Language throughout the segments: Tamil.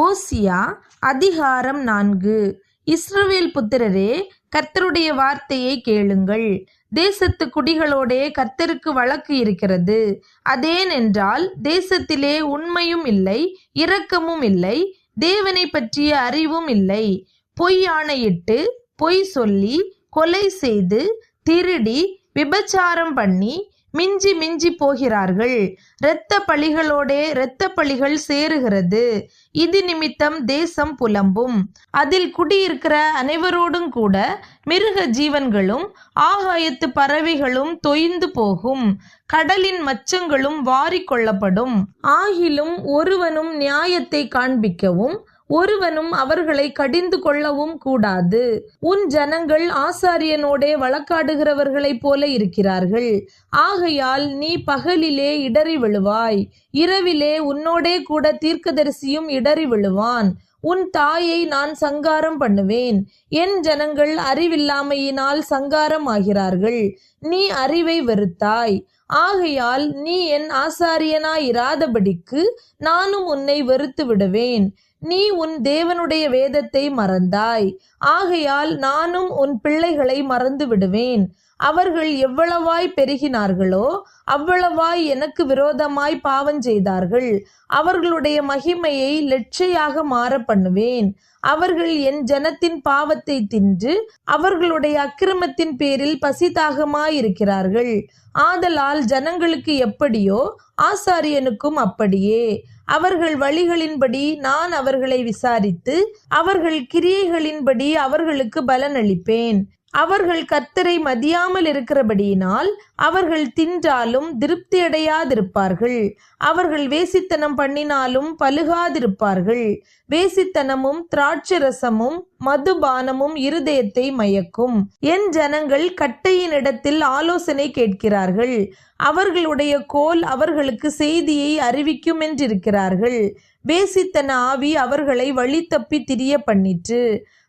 ஓசியா அதிகாரம் 4. இஸ்ரவேல் புத்திரரே, கர்த்தருடைய வார்த்தையை கேளுங்கள். தேசத்து குடிகளோடே கர்த்தருக்கு வழக்கு இருக்கிறது. அதேனென்றால் தேசத்திலே உண்மையும் இல்லை, இரக்கமும் இல்லை, தேவனை பற்றிய அறிவும் இல்லை. பொய் ஆணையிட்டு, பொய் சொல்லி, கொலை செய்து, திருடி, விபச்சாரம் பண்ணி மிஞ்சி மிஞ்சி போகிறார்கள். இரத்த பழிகளோடே இரத்த பழிகள் சேருகிறது. இது நிமித்தம் தேசம் புலம்பும். அதில் குடியிருக்கிற அனைவரோடும் கூட மிருக ஜீவன்களும் ஆகாயத்து பறவைகளும் தொய்ந்து போகும். கடலின் மச்சங்களும் வாரிக்கொள்ளப்படும். ஆகிலும் ஒருவனும் நியாயத்தை காண்பிக்கவும் ஒருவனும் அவர்களை கடிந்து கொள்ளவும் கூடாது. உன் ஜனங்கள் ஆசாரியனோடே வழக்காடுகிறவர்களைப் போல இருக்கிறார்கள். ஆகையால் நீ பகலிலே இடறி விழுவாய், இரவிலே உன்னோடே கூட தீர்க்கதரிசியும் இடறி விழுவான். உன் தாயை நான் சங்காரம் பண்ணுவேன். என் ஜனங்கள் அறிவில்லாமையினால் சங்காரம் ஆகிறார்கள். நீ அறிவை வெறுத்தாய். ஆகையால் நீ என் ஆசாரியனாயிராதபடிக்கு நானும் உன்னை வெறுத்து விடுவேன். நீ உன் தேவனுடைய வேதத்தை மறந்தாய். ஆகையால் நானும் உன் பிள்ளைகளை மறந்து விடுவேன். அவர்கள் எவ்வளவாய் பெருகினார்களோ அவ்வளவாய் எனக்கு விரோதமாய் பாவம் செய்தார்கள். அவர்களுடைய மகிமையை லெட்சையாக மாற பண்ணுவேன். அவர்கள் என் ஜனத்தின் பாவத்தை தின்று அவர்களுடைய அக்கிரமத்தின் பேரில் பசிதாகமாயிருக்கிறார்கள். ஆதலால் ஜனங்களுக்கு எப்படியோ ஆசாரியனுக்கும் அப்படியே. அவர்கள் வழிகளின்படி நான் அவர்களை விசாரித்து அவர்கள் கிரியைகளின்படி அவர்களுக்கு பலனளிப்பேன். அவர்கள் கர்த்தரை மதியாமல் இருக்கிறபடியினால் அவர்கள் தின்றாலும் திருப்தியடையாதிருப்பார்கள். அவர்கள் வேசித்தனம் பண்ணினாலும் பலுகாதிருப்பார்கள். வேசித்தனமும் திராட்சரசமும் மதுபானமும் இருதயத்தை மயக்கும். என் ஜனங்கள் கட்டையினிடத்தில் ஆலோசனை கேட்கிறார்கள். அவர்களுடைய கோல் அவர்களுக்கு செய்தியை அறிவிக்கும் என்றிருக்கிறார்கள். வேசித்தன ஆவி அவர்களை வழி தப்பி திரிய பண்ணிற்று.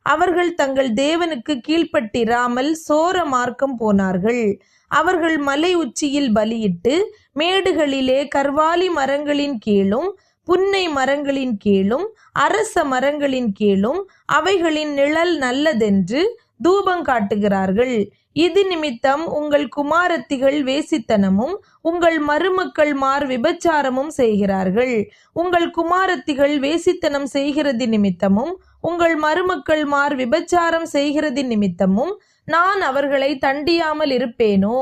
அவர்கள் தங்கள் தேவனுக்கு கீழ்ப்பட்டிராமல் சோர மார்க்கம் போனார்கள். அவர்கள் மலை உச்சியில் பலியிட்டு மேடுகளிலே கர்வாலி மரங்களின் கீழும் புன்னை மரங்களின் கீழும் அரச மரங்களின் கீழும் அவைகளின் நிழல் நல்லதென்று தூபம் காட்டுகிறார்கள். இது நிமித்தம் உங்கள் குமாரத்திகள் வேசித்தனமும் உங்கள் மருமக்கள்மார் விபச்சாரமும் செய்கிறார்கள். உங்கள் குமாரத்திகள் வேசித்தனம் செய்கிறது நிமித்தமும் உங்கள் மருமக்கள்மார் விபச்சாரம் செய்கிறது நிமித்தமும் நான் அவர்களை தண்டியாமல் இருப்பேனோ?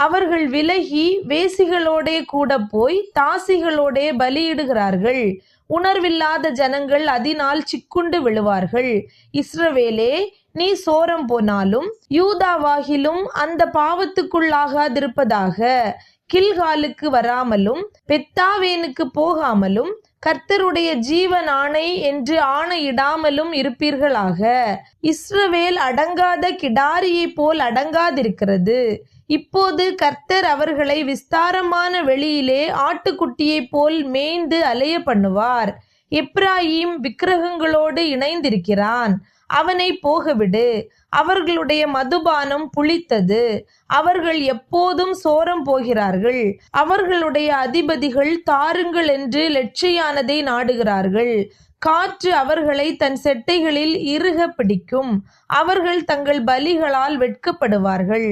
அவர்கள் விலகி வேசிகளோடே கூட போய் தாசிகளோடே பலியிடுகிறார்கள். உணர்வில்லாத ஜனங்கள் அதனால் சிக்குண்டு விழுவார்கள். இஸ்ரவேலே, நீ சோரம் போனாலும் யூதாவாகிலும் அந்த பாவத்துக்குள்ளாகாதிருப்பதாக. கில்காலுக்கு வராமலும் பெத்தாவேனுக்கு போகாமலும் கர்த்தருடைய ஜீவன் ஆணை என்று ஆணையிடாமலும் இருப்பீர்களாக. இஸ்ரவேல் அடங்காத கிடாரியை போல் அடங்காதிருக்கிறது. இப்போது கர்த்தர் அவர்களை விஸ்தாரமான வெளியிலே ஆட்டுக்குட்டியை போல் மேய்ந்து அலைய பண்ணுவார். எப்ராயிம் விக்கிரகங்களோடு இணைந்திருக்கிறான். அவனை போகவிடு. அவர்களுடைய மதுபானம் புளித்தது. அவர்கள் எப்போதும் சோரம் போகிறார்கள். அவர்களுடைய அதிபதிகள் தாருங்கள் என்று லட்சையானதை நாடுகிறார்கள். காற்று அவர்களை தன் செட்டைகளில் இறுக பிடிக்கும். அவர்கள் தங்கள் பலிகளால் வெட்கப்படுவார்கள்.